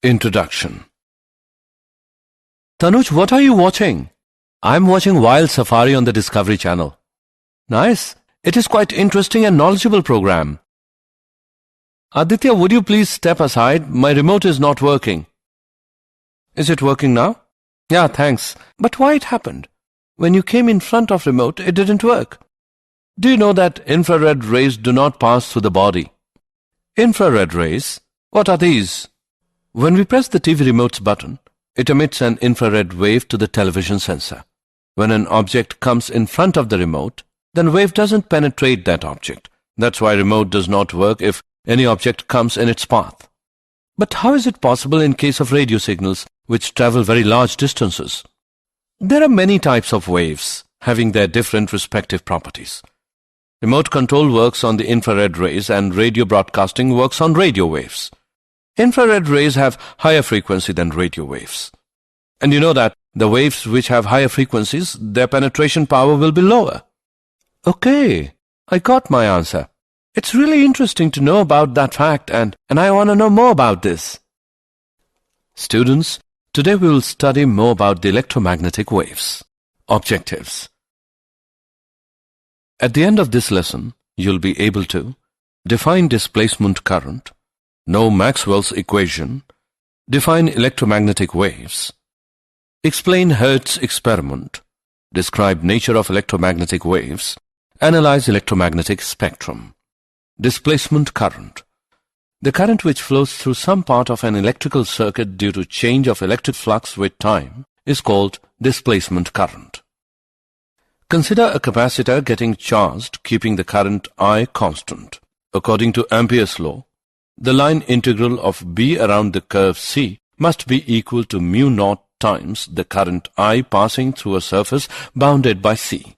Introduction. Tanuj, what are you watching? I'm watching Wild Safari on the Discovery Channel. Nice. It is quite interesting and knowledgeable program. Aditya, would you please step aside? My remote is not working. Is it working now? Yeah, thanks. But why it happened? When you came in front of remote, it didn't work. Do you know that infrared rays do not pass through the body? Infrared rays? What are these? When we press the TV remote's button, it emits an infrared wave to the television sensor. When an object comes in front of the remote, then wave doesn't penetrate that object. That's why remote does not work if any object comes in its path. But how is it possible in case of radio signals which travel very large distances? There are many types of waves having their different respective properties. Remote control works on the infrared rays and radio broadcasting works on radio waves. Infrared rays have higher frequency than radio waves. And you know that the waves which have higher frequencies, their penetration power will be lower. Okay, I got my answer. It's really interesting to know about that fact and I want to know more about this. Students, today we will study more about the electromagnetic waves. Objectives. At the end of this lesson, you'll be able to define displacement current, know Maxwell's equation, define electromagnetic waves, explain Hertz's experiment, describe nature of electromagnetic waves, analyze electromagnetic spectrum. Displacement current. The current which flows through some part of an electrical circuit due to change of electric flux with time is called displacement current. Consider a capacitor getting charged, keeping the current I constant. According to Ampere's law, the line integral of B around the curve C must be equal to mu naught times the current I passing through a surface bounded by C.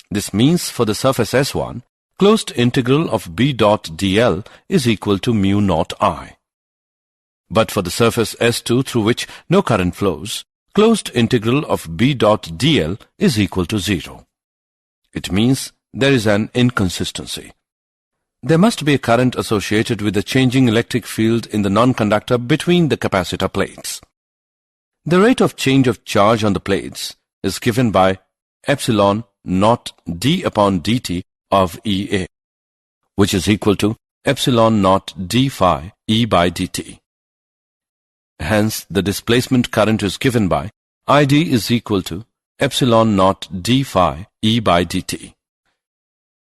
This means for the surface S1, closed integral of B dot dl is equal to mu naught I. But for the surface S2 through which no current flows, closed integral of B dot dl is equal to 0. It means there is an inconsistency. There must be a current associated with the changing electric field in the non-conductor between the capacitor plates. The rate of change of charge on the plates is given by epsilon naught d upon dt of EA, which is equal to epsilon naught d phi E by dt. Hence, the displacement current is given by ID is equal to epsilon naught d phi E by dt.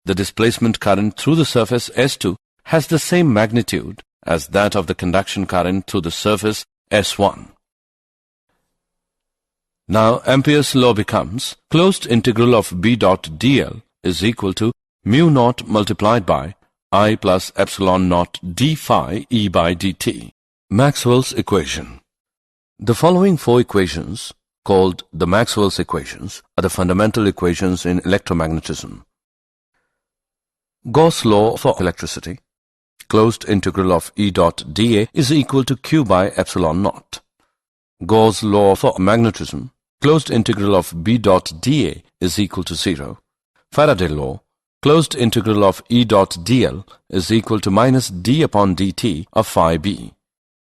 The displacement current through the surface S2 has the same magnitude as that of the conduction current through the surface S1. Now, Ampere's law becomes closed integral of B dot dl is equal to mu naught multiplied by I plus epsilon naught d phi E by dt. Maxwell's equation. The following four equations, called the Maxwell's equations, are the fundamental equations in electromagnetism. Gauss' law for electricity. Closed integral of E dot dA is equal to Q by epsilon naught. Gauss' law for magnetism. Closed integral of B dot dA is equal to 0. Faraday law. Closed integral of E dot dl is equal to minus d upon dt of phi b.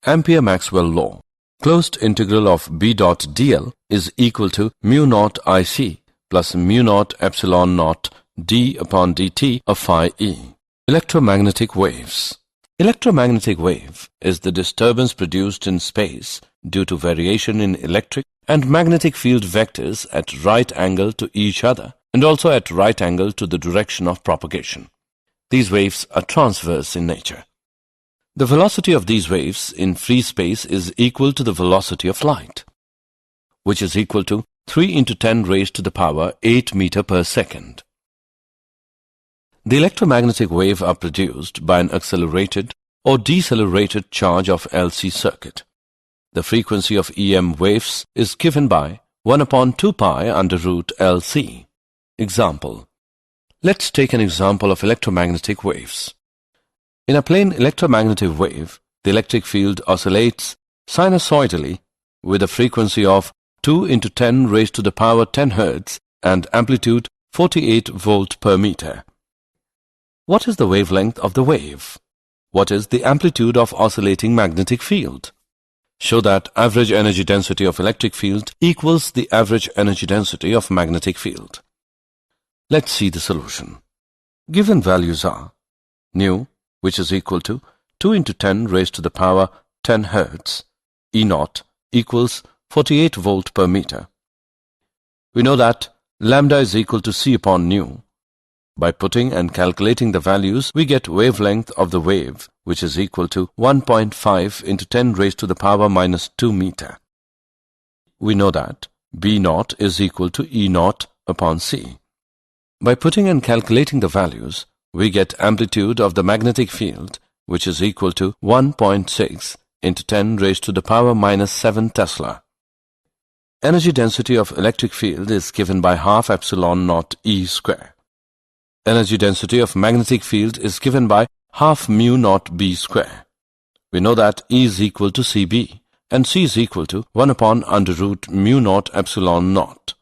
Ampere-Maxwell law. Closed integral of B dot dl is equal to mu naught IC plus mu naught epsilon naught d upon dt of phi e. Electromagnetic waves. Electromagnetic wave is the disturbance produced in space due to variation in electric and magnetic field vectors at right angle to each other and also at right angle to the direction of propagation. These waves are transverse in nature. The velocity of these waves in free space is equal to the velocity of light, which is equal to 3 into 10 raised to the power 8 meter per second. The electromagnetic wave are produced by an accelerated or decelerated charge of LC circuit. The frequency of EM waves is given by 1 upon 2 pi under root LC. Example. Let's take an example of electromagnetic waves. In a plane electromagnetic wave, the electric field oscillates sinusoidally with a frequency of 2 into 10 raised to the power 10 Hz and amplitude 48 volt per meter. What is the wavelength of the wave? What is the amplitude of oscillating magnetic field? show that average energy density of electric field equals the average energy density of magnetic field. Let's see the solution. Given values are nu, which is equal to 2 into 10 raised to the power 10 Hertz, E naught equals 48 volt per meter. We know that lambda is equal to C upon nu. By putting and calculating the values, we get wavelength of the wave, which is equal to 1.5 into 10 raised to the power minus 2 meter. We know that B naught is equal to E naught upon C. By putting and calculating the values, we get amplitude of the magnetic field, which is equal to 1.6 into 10 raised to the power minus 7 Tesla. Energy density of electric field is given by half epsilon naught E square. Energy density of magnetic field is given by half mu naught B square. We know that E is equal to CB and C is equal to 1 upon under root mu naught epsilon naught.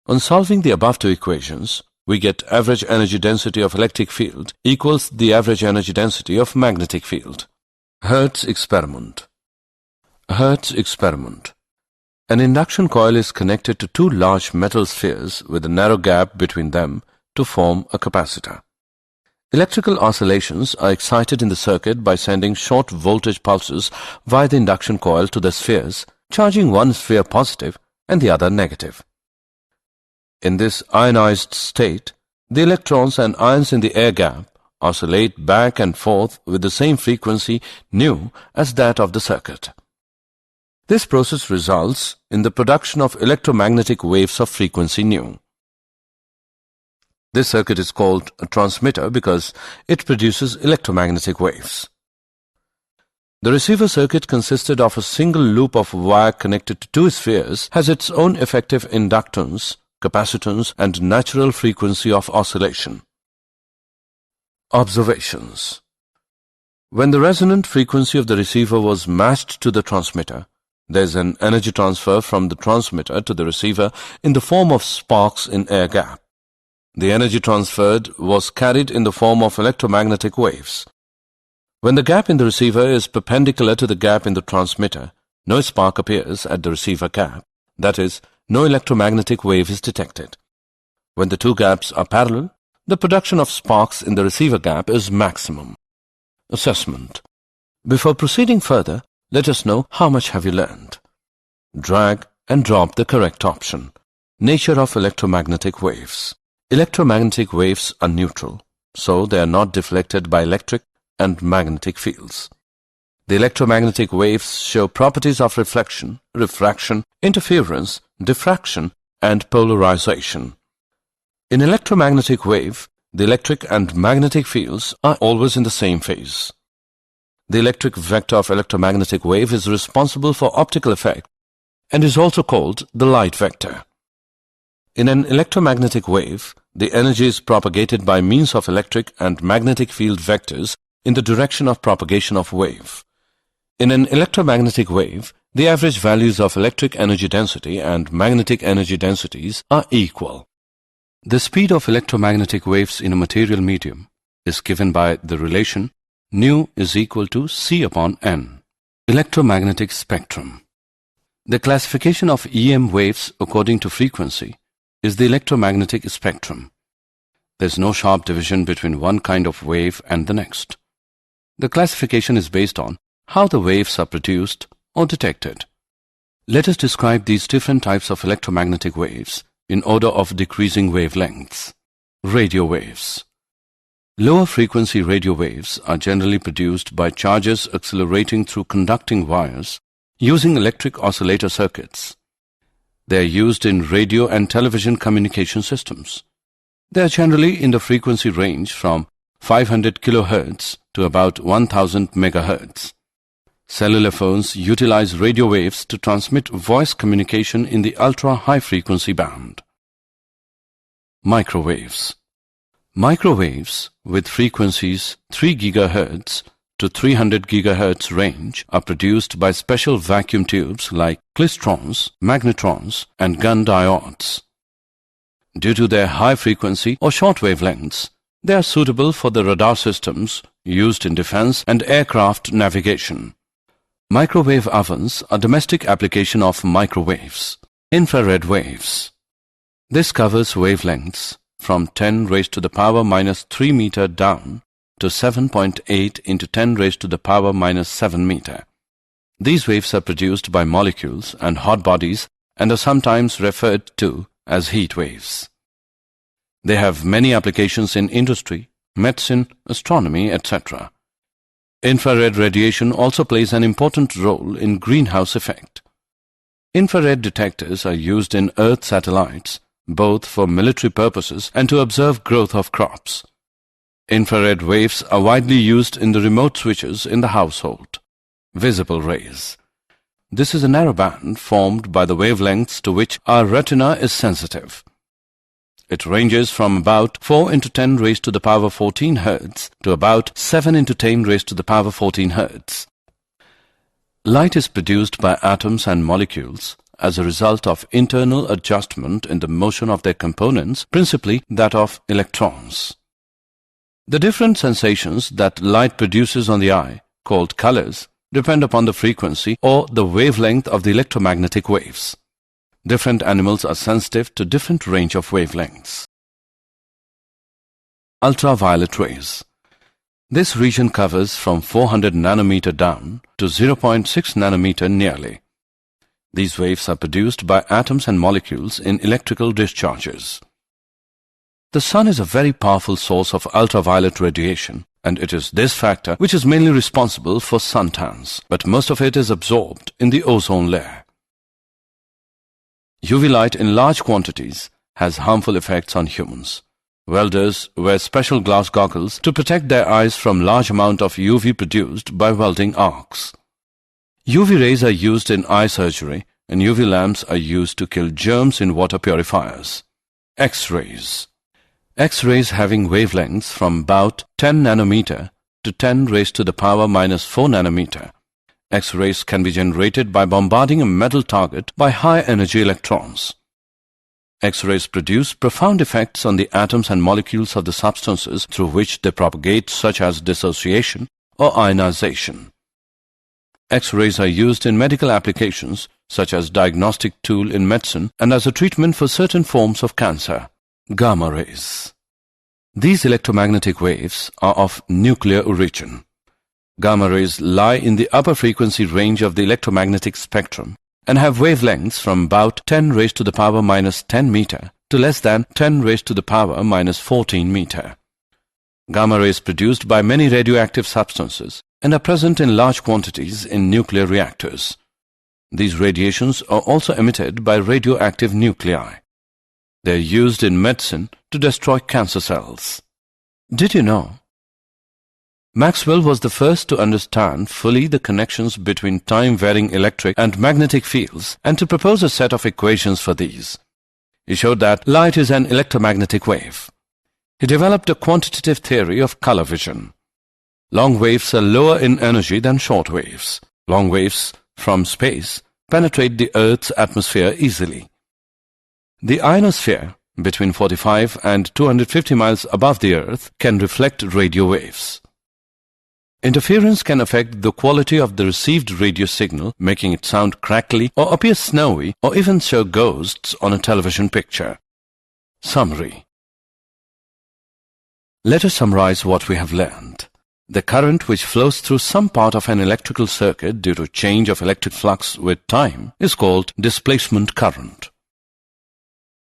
On solving the above two equations, we get average energy density of electric field equals the average energy density of magnetic field. Hertz experiment. Hertz experiment. An induction coil is connected to two large metal spheres with a narrow gap between them to form a capacitor. Electrical oscillations are excited in the circuit by sending short voltage pulses via the induction coil to the spheres, charging one sphere positive and the other negative. In this ionized state, the electrons and ions in the air gap oscillate back and forth with the same frequency nu as that of the circuit. This process results in the production of electromagnetic waves of frequency nu. This circuit is called a transmitter because it produces electromagnetic waves. The receiver circuit consisted of a single loop of wire connected to two spheres, has its own effective inductance, capacitance and natural frequency of oscillation. Observations. When the resonant frequency of the receiver was matched to the transmitter, there is an energy transfer from the transmitter to the receiver in the form of sparks in air gap. The energy transferred was carried in the form of electromagnetic waves. When the gap in the receiver is perpendicular to the gap in the transmitter, no spark appears at the receiver gap. That is, no electromagnetic wave is detected. When the two gaps are parallel, the production of sparks in the receiver gap is maximum. Assessment. Before proceeding further, let us know how much have you learned. Drag and drop the correct option. Nature of electromagnetic waves. Electromagnetic waves are neutral, so they are not deflected by electric and magnetic fields. The electromagnetic waves show properties of reflection, refraction, interference, diffraction, and polarization. In electromagnetic wave, the electric and magnetic fields are always in the same phase. The electric vector of electromagnetic wave is responsible for optical effect and is also called the light vector. In an electromagnetic wave, the energy is propagated by means of electric and magnetic field vectors in the direction of propagation of wave. In an electromagnetic wave, the average values of electric energy density and magnetic energy densities are equal. The speed of electromagnetic waves in a material medium is given by the relation nu is equal to C upon N. Electromagnetic spectrum. The classification of EM waves according to frequency is the electromagnetic spectrum. There is no sharp division between one kind of wave and the next. The classification is based on how the waves are produced or detected. Let us describe these different types of electromagnetic waves in order of decreasing wavelengths. Radio waves. Lower frequency radio waves are generally produced by charges accelerating through conducting wires using electric oscillator circuits. They are used in radio and television communication systems. They are generally in the frequency range from 500 kHz to about 1000 MHz. Cellular phones utilize radio waves to transmit voice communication in the ultra-high frequency band. Microwaves. Microwaves with frequencies 3 GHz to 300 GHz range are produced by special vacuum tubes like klystrons, magnetrons, and gun diodes. Due to their high frequency or short wavelengths, they are suitable for the radar systems used in defense and aircraft navigation. Microwave ovens are domestic application of microwaves. Infrared waves. This covers wavelengths from 10 raised to the power minus 3 meter down to 7.8 into 10 raised to the power minus 7 meter. These waves are produced by molecules and hot bodies and are sometimes referred to as heat waves. They have many applications in industry, medicine, astronomy, etc. Infrared radiation also plays an important role in greenhouse effect. Infrared detectors are used in Earth satellites, both for military purposes and to observe growth of crops. Infrared waves are widely used in the remote switches in the household. Visible rays. This is a narrow band formed by the wavelengths to which our retina is sensitive. It ranges from about 4 into 10 raised to the power 14 Hz to about 7 into 10 raised to the power 14 Hz. Light is produced by atoms and molecules as a result of internal adjustment in the motion of their components, principally that of electrons. The different sensations that light produces on the eye, called colors, depend upon the frequency or the wavelength of the electromagnetic waves. Different animals are sensitive to different range of wavelengths. Ultraviolet rays. This region covers from 400 nanometer down to 0.6 nanometer nearly. These waves are produced by atoms and molecules in electrical discharges. The sun is a very powerful source of ultraviolet radiation, and it is this factor which is mainly responsible for suntans, but most of it is absorbed in the ozone layer. UV light in large quantities has harmful effects on humans. Welders wear special glass goggles to protect their eyes from large amount of UV produced by welding arcs. UV rays are used in eye surgery, and UV lamps are used to kill germs in water purifiers. X-rays. X-rays having wavelengths from about 10 nanometer to 10 raised to the power minus 4 nanometer. X-rays can be generated by bombarding a metal target by high-energy electrons. X-rays produce profound effects on the atoms and molecules of the substances through which they propagate, such as dissociation or ionization. X-rays are used in medical applications, such as diagnostic tool in medicine and as a treatment for certain forms of cancer. Gamma rays. These electromagnetic waves are of nuclear origin. Gamma rays lie in the upper frequency range of the electromagnetic spectrum and have wavelengths from about 10 raised to the power minus 10 meter to less than 10 raised to the power minus 14 meter. Gamma rays produced by many radioactive substances and are present in large quantities in nuclear reactors. These radiations are also emitted by radioactive nuclei. They are used in medicine to destroy cancer cells. Did you know? Maxwell was the first to understand fully the connections between time-varying electric and magnetic fields and to propose a set of equations for these. He showed that light is an electromagnetic wave. He developed a quantitative theory of color vision. Long waves are lower in energy than short waves. Long waves from space penetrate the Earth's atmosphere easily. The ionosphere, between 45 and 250 miles above the Earth, can reflect radio waves. Interference can affect the quality of the received radio signal, making it sound crackly or appear snowy or even show ghosts on a television picture. Summary. Let us summarize what we have learned. The current which flows through some part of an electrical circuit due to change of electric flux with time is called displacement current.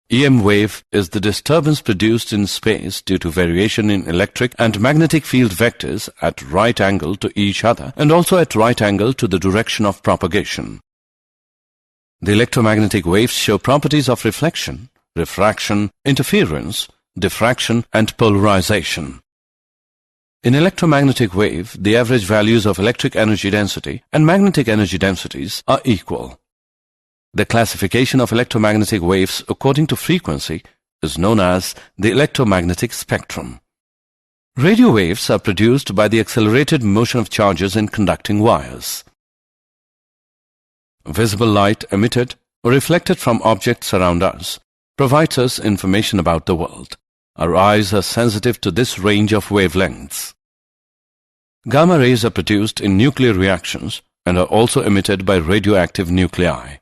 EM wave is the disturbance produced in space due to variation in electric and magnetic field vectors at right angle to each other and also at right angle to the direction of propagation. The electromagnetic waves show properties of reflection, refraction, interference, diffraction and polarization. In electromagnetic wave, the average values of electric energy density and magnetic energy densities are equal. The classification of electromagnetic waves according to frequency is known as the electromagnetic spectrum. Radio waves are produced by the accelerated motion of charges in conducting wires. Visible light emitted or reflected from objects around us provides us information about the world. Our eyes are sensitive to this range of wavelengths. Gamma rays are produced in nuclear reactions and are also emitted by radioactive nuclei.